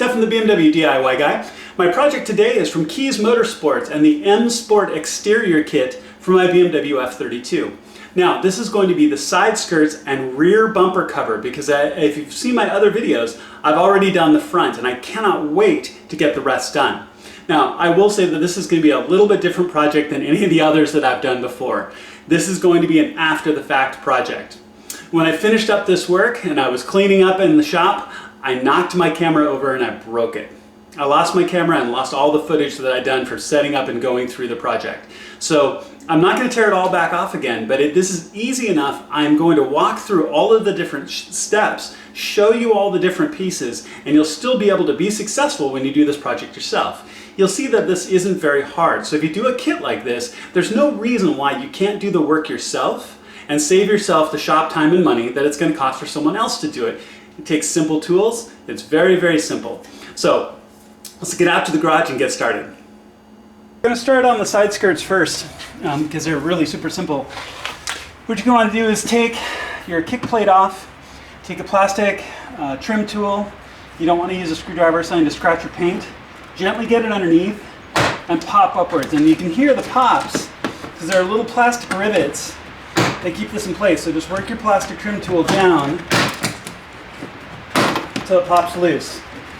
Stefan, the BMW DIY guy. My project today is from Kies Motorsports and the M Sport exterior kit for my BMW F32. Now, this is going to be the side skirts and rear bumper cover because if you've seen my other videos, I've already done the front and I cannot wait to get the rest done. Now, I will say that this is going to be a little bit different project than any of the others that I've done before. This is going to be an after-the-fact project. When I finished up this work and I was cleaning up in the shop, I knocked my camera over and I broke it. I lost my camera and lost all the footage that I'd done for setting up and going through the project. So I'm not going to tear it all back off again, but this is easy enough. I'm going to walk through all of the different steps, show you all the different pieces, and you'll still be able to be successful when you do this project yourself. You'll see that this isn't very hard. So if you do a kit like this, there's no reason why you can't do the work yourself and save yourself the shop time and money that it's going to cost for someone else to do it. It takes simple tools. It's very, very simple. So let's get out to the garage and get started. We're going to start on the side skirts first because they're really super simple. What you're going to do is take your kick plate off, take a plastic trim tool. You don't want to use a screwdriver or something to scratch your paint. Gently get it underneath and pop upwards. And you can hear the pops because there are little plastic rivets that keep this in place. So just work your plastic trim tool down until it pops loose.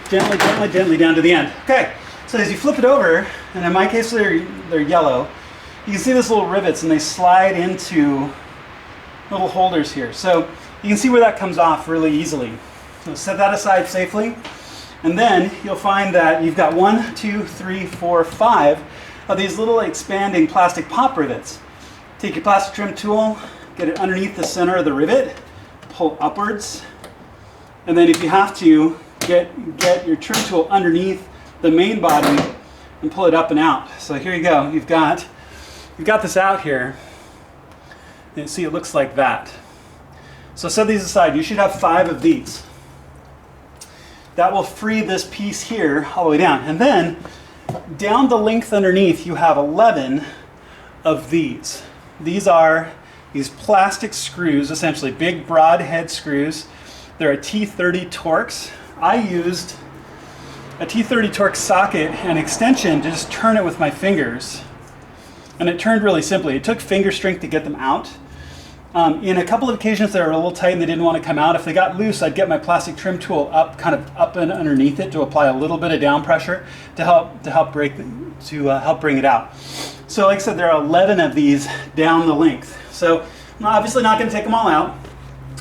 Gently, gently, gently down to the end. Okay, so as you flip it over, and in my case they're yellow, you can see these little rivets and they slide into little holders here. So you can see where that comes off really easily. So set that aside safely. And then you'll find that you've got 1, 2, 3, 4, 5 of these little expanding plastic pop rivets. Take your plastic trim tool, get it underneath the center of the rivet, pull upwards, and then if you have to, get your trim tool underneath the main body and pull it up and out. So here you go. You've got this out here. And see, it looks like that. So set these aside. You should have 5 of these. That will free this piece here all the way down. And then down the length underneath, you have 11 of these. These are these plastic screws, essentially big broad head screws. They're a T30 Torx. I used a T30 Torx socket and extension to just turn it with my fingers. And it turned really simply. It took finger strength to get them out. In a couple of occasions they were a little tight and they didn't want to come out. If they got loose, I'd get my plastic trim tool up, kind of up and underneath it to apply a little bit of down pressure to help bring it out. So like I said, there are 11 of these down the length. So I'm obviously not going to take them all out,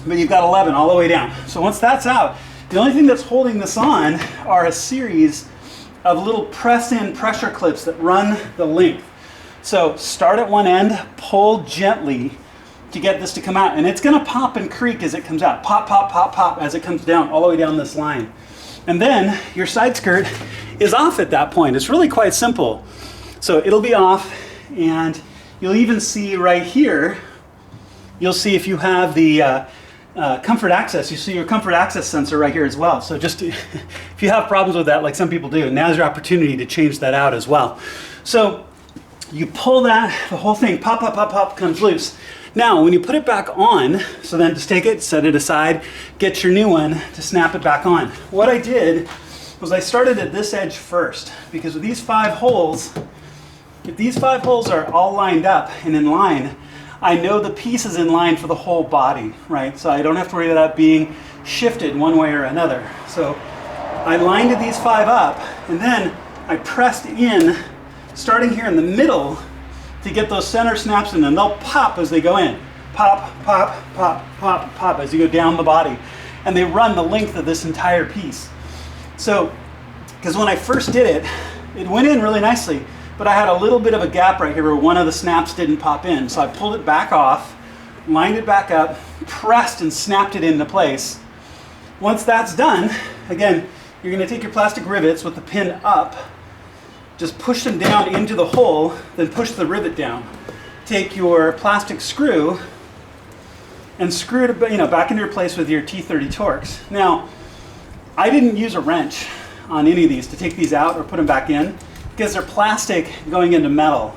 but you've got 11 all the way down. So once that's out, the only thing that's holding this on are a series of little press-in pressure clips that run the length. So start at one end, pull gently to get this to come out, and it's going to pop and creak as it comes out. Pop, pop, pop, pop as it comes down all the way down this line. And then your side skirt is off at that point. It's really quite simple. So it'll be off, and you'll even see right here, you'll see if you have the comfort access, you see your comfort access sensor right here as well. So just if you have problems with that, like some people do, now's your opportunity to change that out as well. So you pull that, the whole thing, pop, pop, pop, pop, comes loose. Now, when you put it back on, so then just take it, set it aside, get your new one to snap it back on. What I did was I started at this edge first, because with these 5 holes, if these 5 holes are all lined up and in line, I know the piece is in line for the whole body, right? So I don't have to worry about it being shifted one way or another. So I lined these 5 up, and then I pressed in, starting here in the middle, to get those center snaps in, and they'll pop as they go in. Pop, pop, pop, pop, pop as you go down the body. And they run the length of this entire piece. So, because when I first did it, it went in really nicely, but I had a little bit of a gap right here where one of the snaps didn't pop in. So I pulled it back off, lined it back up, pressed and snapped it into place. Once that's done, again, you're going to take your plastic rivets with the pin up, just push them down into the hole, then push the rivet down. Take your plastic screw and screw it back into your place with your T30 Torx. Now, I didn't use a wrench on any of these to take these out or put them back in because they're plastic going into metal.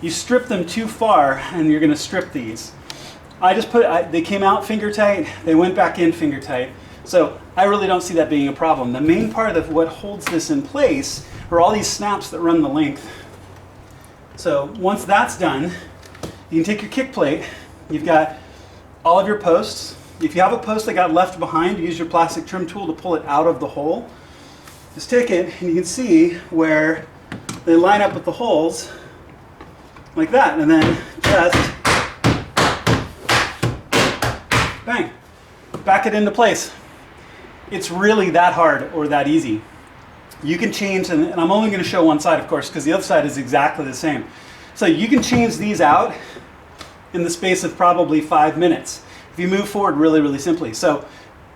You strip them too far and you're going to strip these. They came out finger tight, they went back in finger tight. So I really don't see that being a problem. The main part of what holds this in place are all these snaps that run the length. So once that's done, you can take your kick plate. You've got all of your posts. If you have a post that got left behind, use your plastic trim tool to pull it out of the hole. Just take it and you can see where they line up with the holes like that, and then just bang, back it into place. It's really that hard or that easy. You can change, and I'm only going to show one side, of course, because the other side is exactly the same. So you can change these out in the space of probably 5 minutes if you move forward really, really simply. So,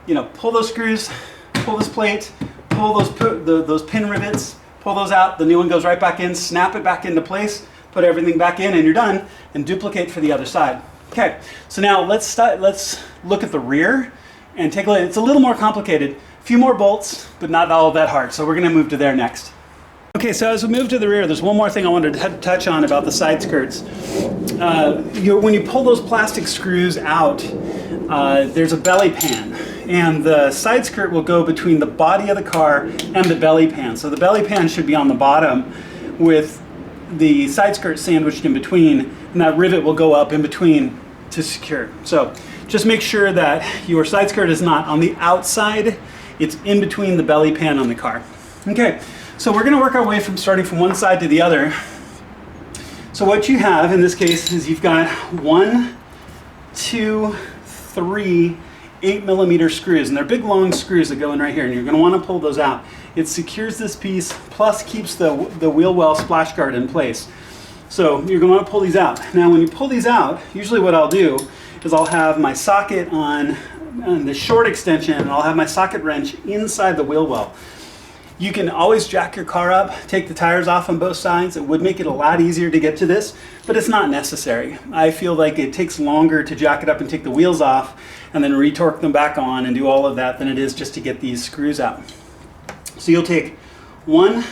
you know, pull those screws, pull this plate, pull those pin rivets, pull those out, the new one goes right back in, snap it back into place, put everything back in, and you're done, and duplicate for the other side. Okay, so now let's look at the rear and take a look. It's a little more complicated. A few more bolts, but not all that hard. So we're going to move to there next. Okay, so as we move to the rear, there's one more thing I wanted to touch on about the side skirts. When you pull those plastic screws out, there's a belly pan, and the side skirt will go between the body of the car and the belly pan. So the belly pan should be on the bottom with the side skirt sandwiched in between, and that rivet will go up in between to secure. So just make sure that your side skirt is not on the outside, it's in between the belly pan on the car. Okay, so we're going to work our way from starting from one side to the other. So what you have in this case is you've got 1, 2, 3 8mm screws, and they're big long screws that go in right here, and you're going to want to pull those out. It secures this piece plus keeps the wheel well splash guard in place. So you're going to want to pull these out. Now when you pull these out, usually what I'll do is I'll have my socket on the short extension, and I'll have my socket wrench inside the wheel well. You can always jack your car up, take the tires off on both sides. It would make it a lot easier to get to this, but it's not necessary. I feel like it takes longer to jack it up and take the wheels off and then retorque them back on and do all of that than it is just to get these screws out. So you'll take 1,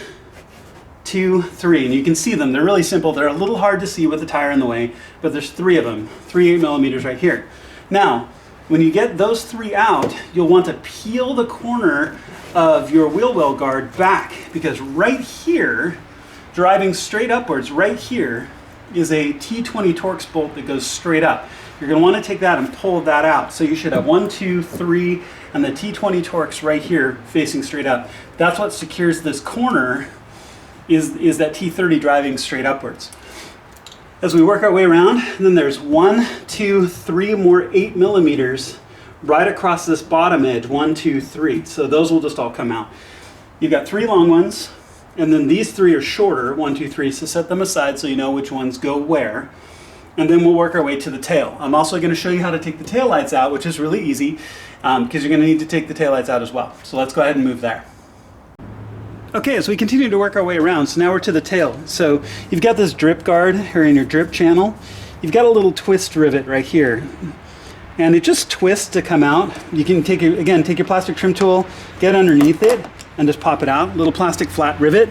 2, 3, and you can see them. They're really simple. They're a little hard to see with the tire in the way, but there's 3 of them, 3 8mm right here. Now, when you get those 3 out, you'll want to peel the corner of your wheel well guard back, because right here, driving straight upwards, right here, is a T20 Torx bolt that goes straight up. You're going to want to take that and pull that out. So you should have 1, 2, 3, and the T20 Torx right here facing straight up. That's what secures this corner, is that T30 driving straight upwards. As we work our way around, then there's 1, 2, 3 more 8mm right across this bottom edge, 1, 2, 3. So those will just all come out. You've got 3 long ones, and then these 3 are shorter, 1, 2, 3, so set them aside so you know which ones go where. And then we'll work our way to the tail. I'm also going to show you how to take the tail lights out, which is really easy, because you're going to need to take the tail lights out as well. So let's go ahead and move there. Okay, as we continue to work our way around, so now we're to the tail. So you've got this drip guard here in your drip channel. You've got a little twist rivet right here, and it just twists to come out. You can take your plastic trim tool, get underneath it, and just pop it out. Little plastic flat rivet,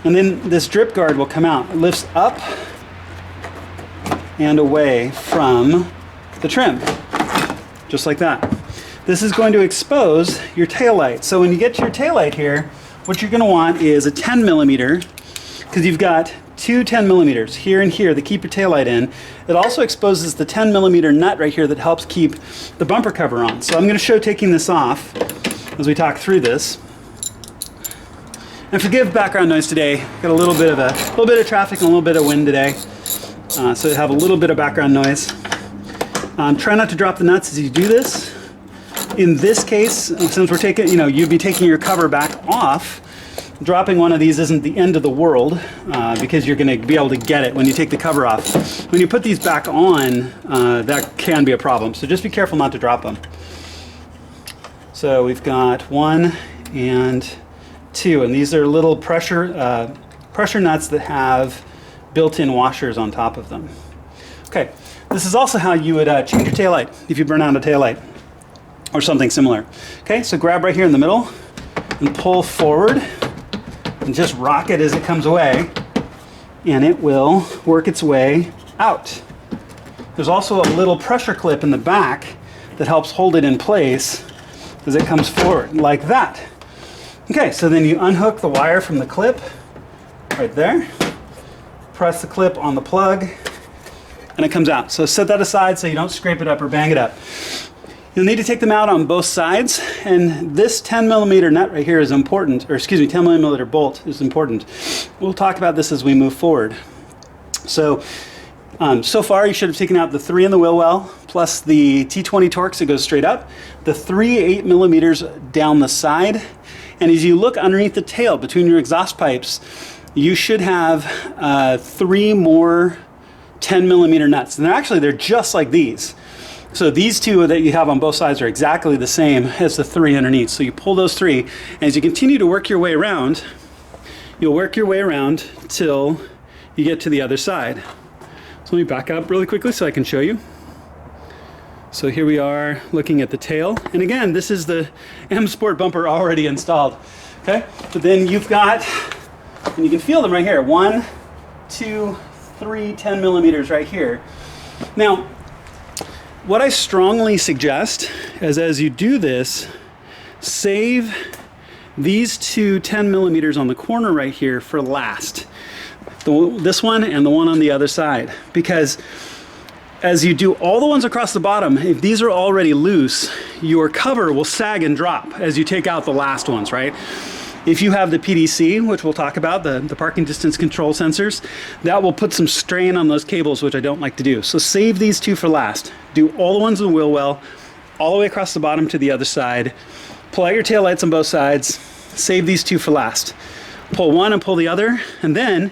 and then this drip guard will come out. It lifts up and away from the trim, just like that. This is going to expose your tail light. So when you get to your tail light here, what you're going to want is a 10mm, because you've got 2 10mm here and here that keep your taillight in. It also exposes the 10mm nut right here that helps keep the bumper cover on. So I'm going to show taking this off as we talk through this. And forgive background noise today. Got a little bit of traffic and a little bit of wind today, so you have a little bit of background noise. Try not to drop the nuts as you do this. In this case, since we're taking, you'd be taking your cover back off, dropping one of these isn't the end of the world, because you're going to be able to get it when you take the cover off. When you put these back on, that can be a problem. So just be careful not to drop them. So we've got 1 and 2, and these are little pressure nuts that have built-in washers on top of them. Okay, this is also how you would change your taillight if you burn out a taillight or something similar. Okay, so grab right here in the middle and pull forward and just rock it as it comes away, and it will work its way out. There's also a little pressure clip in the back that helps hold it in place as it comes forward, like that. Okay, so then you unhook the wire from the clip right there, press the clip on the plug, and it comes out. So set that aside so you don't scrape it up or bang it up. You'll need to take them out on both sides, and this 10mm nut right here is important, or excuse me, 10mm bolt is important. We'll talk about this as we move forward. So, so far you should have taken out the 3 in the wheel well, plus the T20 Torx that goes straight up, the 3 8mm down the side, and as you look underneath the tail between your exhaust pipes, you should have 3 more 10mm nuts. And they're just like these. So these 2 that you have on both sides are exactly the same as the 3 underneath. So you pull those 3, and as you continue to work your way around, you'll work your way around till you get to the other side. So let me back up really quickly so I can show you. So here we are looking at the tail. And again, this is the M Sport bumper already installed. Okay, but then you've got, and you can feel them right here, 1, 2, 3 10mm right here. Now, what I strongly suggest is as you do this, save these 2 10mm on the corner right here for last. This one and the one on the other side. Because as you do all the ones across the bottom, if these are already loose, your cover will sag and drop as you take out the last ones, right? If you have the PDC, which we'll talk about, the parking distance control sensors, that will put some strain on those cables, which I don't like to do. So save these 2 for last. Do all the ones in the wheel well, all the way across the bottom to the other side. Pull out your taillights on both sides. Save these 2 for last. Pull one and pull the other, and then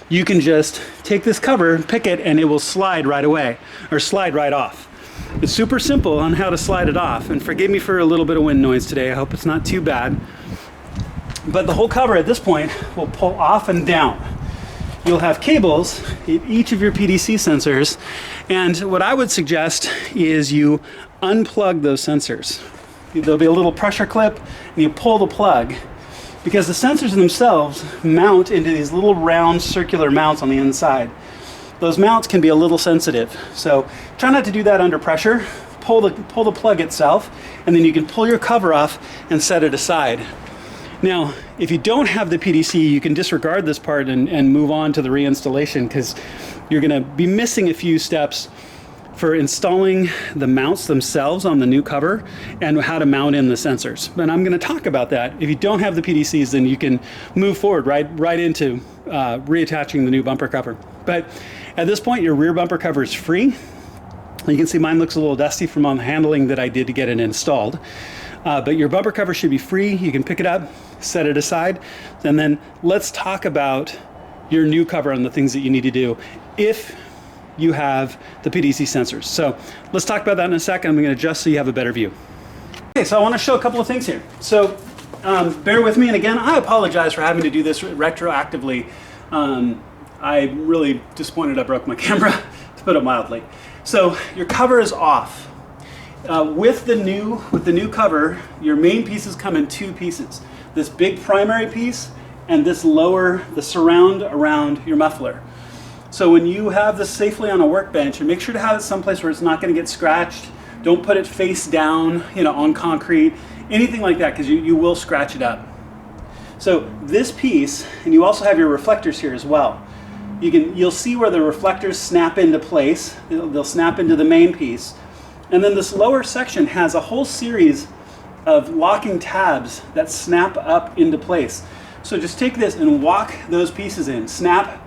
you can just take this cover, pick it, and it will slide right away, or slide right off. It's super simple on how to slide it off, and forgive me for a little bit of wind noise today. I hope it's not too bad. But the whole cover at this point will pull off and down. You'll have cables in each of your PDC sensors, and what I would suggest is you unplug those sensors. There'll be a little pressure clip, and you pull the plug, because the sensors themselves mount into these little round circular mounts on the inside. Those mounts can be a little sensitive, so try not to do that under pressure. Pull the plug itself, and then you can pull your cover off and set it aside. Now, if you don't have the PDC, you can disregard this part and move on to the reinstallation, because you're going to be missing a few steps for installing the mounts themselves on the new cover and how to mount in the sensors. And I'm going to talk about that. If you don't have the PDCs, then you can move forward right into reattaching the new bumper cover. But at this point, your rear bumper cover is free. You can see mine looks a little dusty from all the handling that I did to get it installed. But your bumper cover should be free. You can pick it up, set it aside, and then let's talk about your new cover and the things that you need to do if you have the PDC sensors. So let's talk about that in a second. I'm going to adjust so you have a better view. Okay, so I want to show a couple of things here. So bear with me, and again, I apologize for having to do this retroactively. I'm really disappointed I broke my camera, to put it mildly. So your cover is off. With the new cover, your main pieces come in 2 pieces. This big primary piece and this lower, the surround around your muffler. So when you have this safely on a workbench, and make sure to have it someplace where it's not going to get scratched. Don't put it face down, on concrete, anything like that, because you will scratch it up. So this piece, and you also have your reflectors here as well. You'll see where the reflectors snap into place. They'll snap into the main piece. And then this lower section has a whole series of locking tabs that snap up into place. So just take this and walk those pieces in. Snap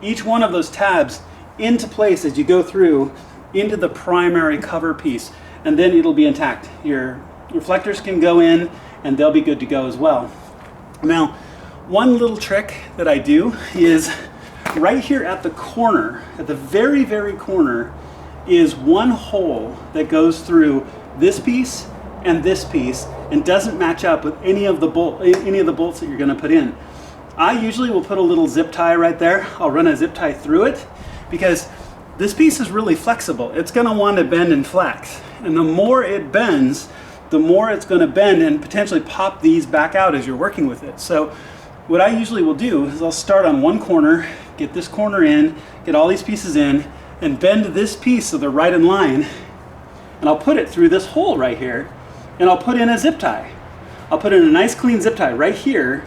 each one of those tabs into place as you go through into the primary cover piece, and then it'll be intact. Your reflectors can go in and they'll be good to go as well. Now, one little trick that I do is right here at the corner, at the very, very corner, is one hole that goes through this piece and doesn't match up with any of the bolts that you're going to put in. I usually will put a little zip tie right there. I'll run a zip tie through it because this piece is really flexible. It's going to want to bend and flex, and the more it bends, the more it's going to bend and potentially pop these back out as you're working with it. So what I usually will do is I'll start on one corner, get this corner in, get all these pieces in, and bend this piece so they're right in line, and I'll put it through this hole right here, and I'll put in a zip tie. I'll put in a nice clean zip tie right here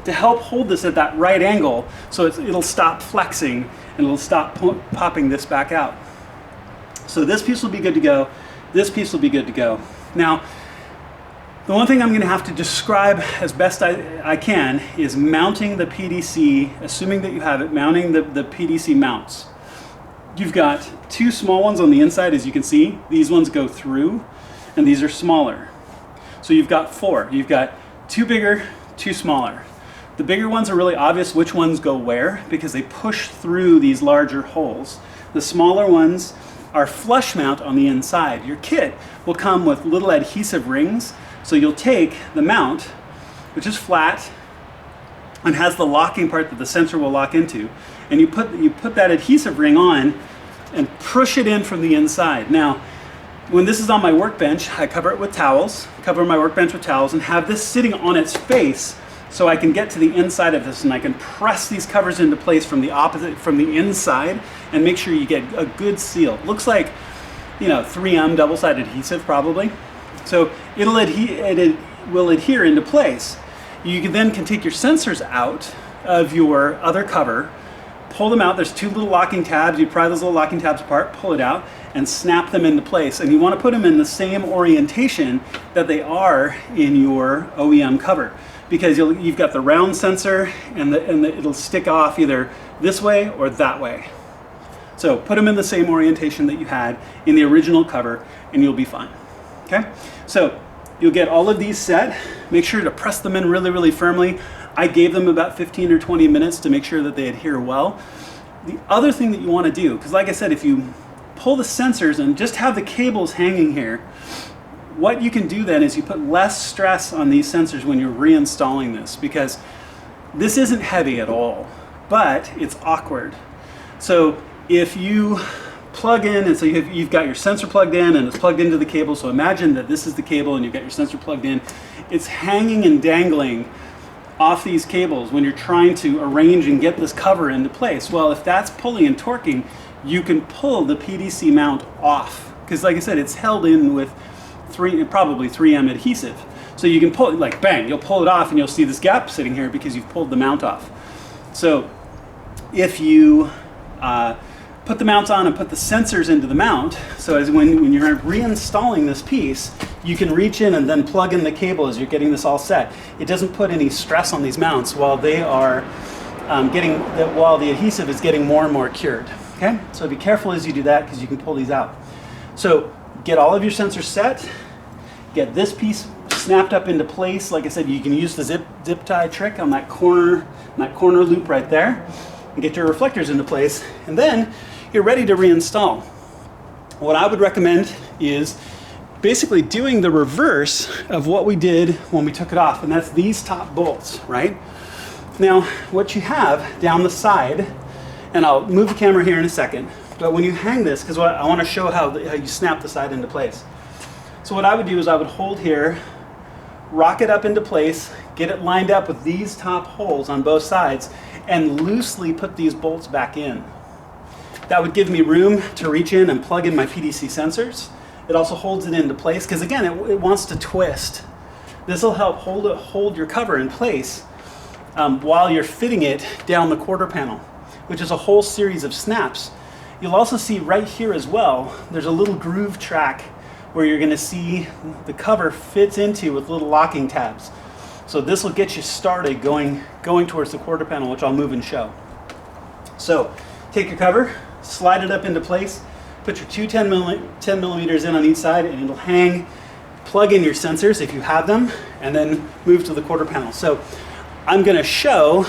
to help hold this at that right angle, so it'll stop flexing and it'll stop popping this back out. So this piece will be good to go. This piece will be good to go. Now, the one thing I'm going to have to describe as best I can is mounting the PDC, assuming that you have it, mounting the PDC mounts. You've got two small ones on the inside, as you can see. These ones go through, and these are smaller. So you've got four. You've got two bigger, two smaller. The bigger ones are really obvious which ones go where because they push through these larger holes. The smaller ones are flush mount on the inside. Your kit will come with little adhesive rings. So you'll take the mount, which is flat and has the locking part that the sensor will lock into, and you put that adhesive ring on and push it in from the inside. Now, when this is on my workbench, I cover it with towels, cover my workbench with towels, and have this sitting on its face so I can get to the inside of this and I can press these covers into place from the inside and make sure you get a good seal. It looks like, 3M double-sided adhesive probably. So it will adhere into place. You then can take your sensors out of your other cover, pull them out. There's two little locking tabs. You pry those little locking tabs apart, pull it out, and snap them into place. And you want to put them in the same orientation that they are in your OEM cover, because you've got the round sensor and it'll stick off either this way or that way. So put them in the same orientation that you had in the original cover and you'll be fine. Okay, so you'll get all of these set. Make sure to press them in really, really firmly. I gave them about 15 or 20 minutes to make sure that they adhere well. The other thing that you want to do, because like I said, if you pull the sensors and just have the cables hanging here, what you can do then is you put less stress on these sensors when you're reinstalling this, because this isn't heavy at all, but it's awkward. So if you plug in, and so you've got your sensor plugged in and it's plugged into the cable, so imagine that this is the cable and you've got your sensor plugged in. It's hanging and dangling off these cables when you're trying to arrange and get this cover into place. Well, if that's pulling and torquing, you can pull the PDC mount off, because like I said, it's held in with probably 3M adhesive. So you can pull it, like bang, you'll pull it off and you'll see this gap sitting here because you've pulled the mount off. So if you put the mounts on and put the sensors into the mount, so as when you're reinstalling this piece, you can reach in and then plug in the cable as you're getting this all set. It doesn't put any stress on these mounts while they are while the adhesive is getting more and more cured. Okay, so be careful as you do that because you can pull these out. So get all of your sensors set, get this piece snapped up into place. Like I said, you can use the zip tie trick on that corner loop right there, and get your reflectors into place, and then you're ready to reinstall. What I would recommend is basically doing the reverse of what we did when we took it off, and that's these top bolts, right? Now, what you have down the side, and I'll move the camera here in a second, but when you hang this, because I want to show how you snap the side into place. So what I would do is I would hold here, rock it up into place, get it lined up with these top holes on both sides, and loosely put these bolts back in. That would give me room to reach in and plug in my PDC sensors. It also holds it into place, because again, it wants to twist. This will help hold your cover in place while you're fitting it down the quarter panel, which is a whole series of snaps. You'll also see right here as well, there's a little groove track where you're going to see the cover fits into with little locking tabs. So this will get you started going towards the quarter panel, which I'll move and show. So take your cover, slide it up into place, put your two 10 millimeters in on each side, and it'll hang. Plug in your sensors if you have them, and then move to the quarter panel. So I'm going to show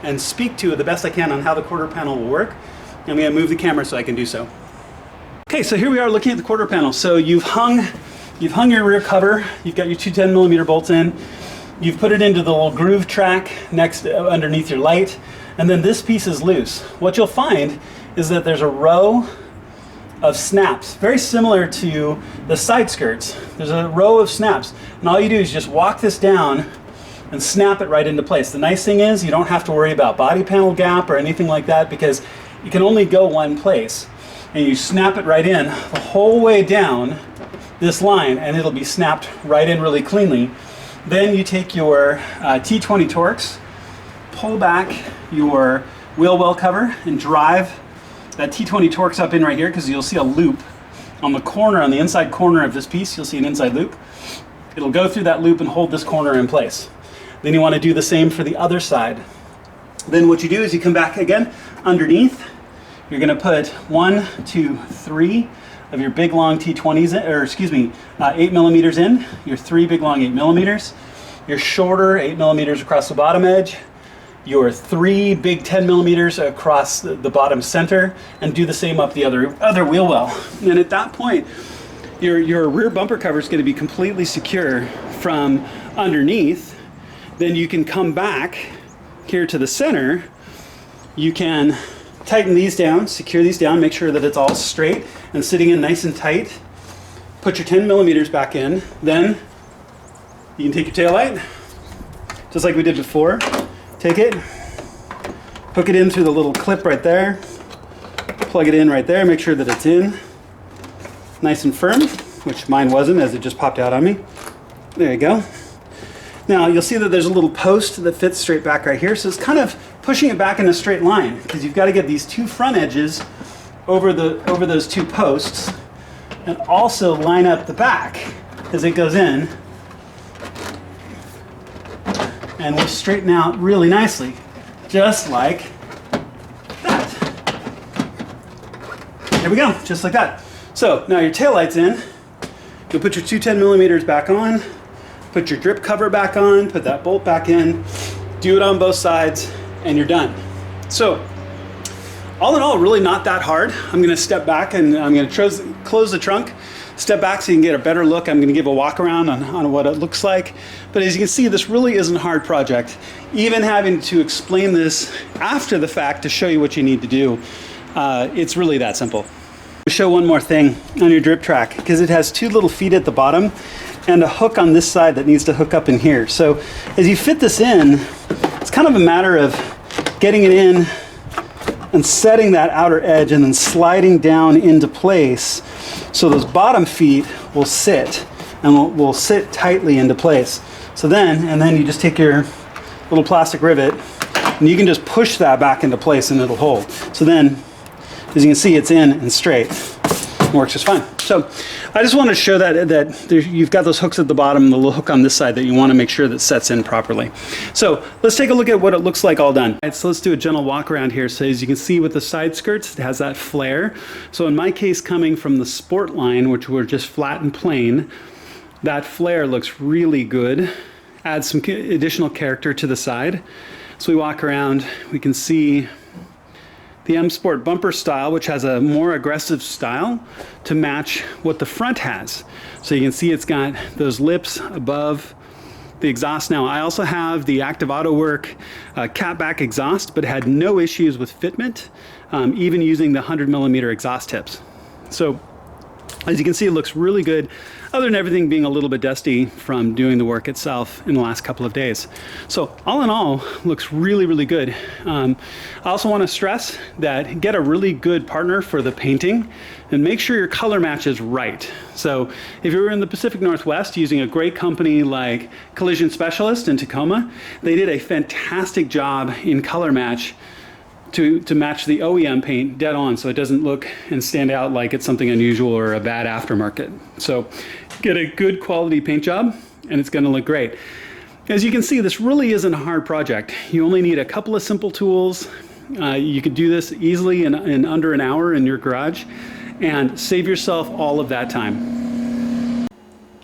and speak to it the best I can on how the quarter panel will work. I'm going to move the camera so I can do so. Okay, so here we are looking at the quarter panel. So you've hung your rear cover, you've got your two 10 millimeter bolts in, you've put it into the little groove track underneath your light, and then this piece is loose. What you'll find is that there's a row of snaps, very similar to the side skirts. There's a row of snaps, and all you do is just walk this down and snap it right into place. The nice thing is you don't have to worry about body panel gap or anything like that, because you can only go one place, and you snap it right in the whole way down this line and it'll be snapped right in really cleanly. Then you take your T20 Torx, pull back your wheel well cover and drive that T20 Torx up in right here, because you'll see a loop on the corner, on the inside corner of this piece. You'll see an inside loop. It'll go through that loop and hold this corner in place. Then you want to do the same for the other side. Then what you do is you come back again underneath. You're going to put 1, 2, 3 of your big long T20s, or excuse me, 8mm in. Your 3 big long 8mm. Your shorter 8mm across the bottom edge. Your 3 big 10mm across the bottom center, and do the same up the other wheel well. And at that point, your rear bumper cover is going to be completely secure from underneath. Then you can come back here to the center. You can tighten these down, secure these down, make sure that it's all straight and sitting in nice and tight. Put your 10mm back in. Then you can take your taillight, just like we did before. Take it, hook it in through the little clip right there, plug it in right there, make sure that it's in nice and firm, which mine wasn't, as it just popped out on me. There you go. Now you'll see that there's a little post that fits straight back right here, so it's kind of pushing it back in a straight line, because you've got to get these 2 front edges over those 2 posts, and also line up the back as it goes in, and we'll straighten out really nicely, just like that. There we go, just like that. So now your taillight's in. You'll put your 2 10mm back on, put your drip cover back on, put that bolt back in, do it on both sides, and you're done. So all in all, really not that hard. I'm going to step back and I'm going to close the trunk, step back so you can get a better look. I'm going to give a walk around on what it looks like. But as you can see, this really isn't a hard project. Even having to explain this after the fact to show you what you need to do, it's really that simple. I'll show one more thing on your drip track, because it has 2 little feet at the bottom and a hook on this side that needs to hook up in here. So as you fit this in, it's kind of a matter of getting it in and setting that outer edge and then sliding down into place so those bottom feet will sit and will sit tightly into place. So then you just take your little plastic rivet and you can just push that back into place and it'll hold. So then, as you can see, it's in and straight. It works just fine. So I just wanted to show that you've got those hooks at the bottom and the little hook on this side that you want to make sure that sets in properly. So let's take a look at what it looks like all done. All right, so let's do a gentle walk around here. So as you can see with the side skirts, it has that flare. So in my case, coming from the Sport line, which were just flat and plain, that flare looks really good. Adds some additional character to the side. So we walk around, we can see the M Sport bumper style, which has a more aggressive style to match what the front has. So you can see it's got those lips above the exhaust. Now I also have the Active Auto Work catback exhaust, but had no issues with fitment, even using the 100mm exhaust tips. So as you can see, it looks really good, other than everything being a little bit dusty from doing the work itself in the last couple of days. So all in all, looks really, really good. I also want to stress that get a really good partner for the painting and make sure your color match is right. So if you're in the Pacific Northwest using a great company like Collision Specialist in Tacoma, they did a fantastic job in color match to match the OEM paint dead on, so it doesn't look and stand out like it's something unusual or a bad aftermarket. So get a good quality paint job and it's going to look great. As you can see, this really isn't a hard project. You only need a couple of simple tools. You could do this easily in under an hour in your garage and save yourself all of that time.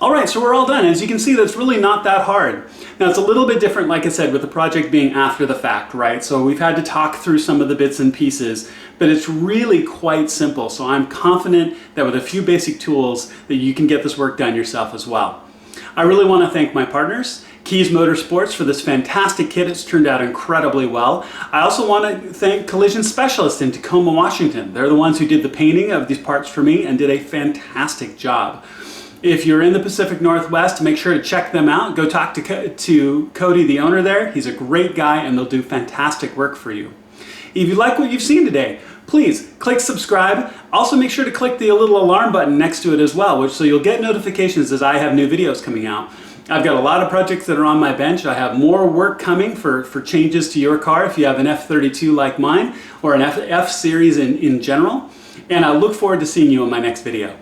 All right, so we're all done. As you can see, that's really not that hard. Now it's a little bit different, like I said, with the project being after the fact, right? So we've had to talk through some of the bits and pieces, but it's really quite simple. So I'm confident that with a few basic tools that you can get this work done yourself as well. I really want to thank my partners, Kies Motorsports, for this fantastic kit. It's turned out incredibly well. I also want to thank Collision Specialist in Tacoma, Washington. They're the ones who did the painting of these parts for me and did a fantastic job. If you're in the Pacific Northwest, make sure to check them out. Go talk to Cody, the owner there. He's a great guy and they'll do fantastic work for you. If you like what you've seen today, please click subscribe. Also make sure to click the little alarm button next to it as well, so you'll get notifications as I have new videos coming out. I've got a lot of projects that are on my bench. I have more work coming for changes to your car if you have an F32 like mine, or an F series in general. And I look forward to seeing you in my next video.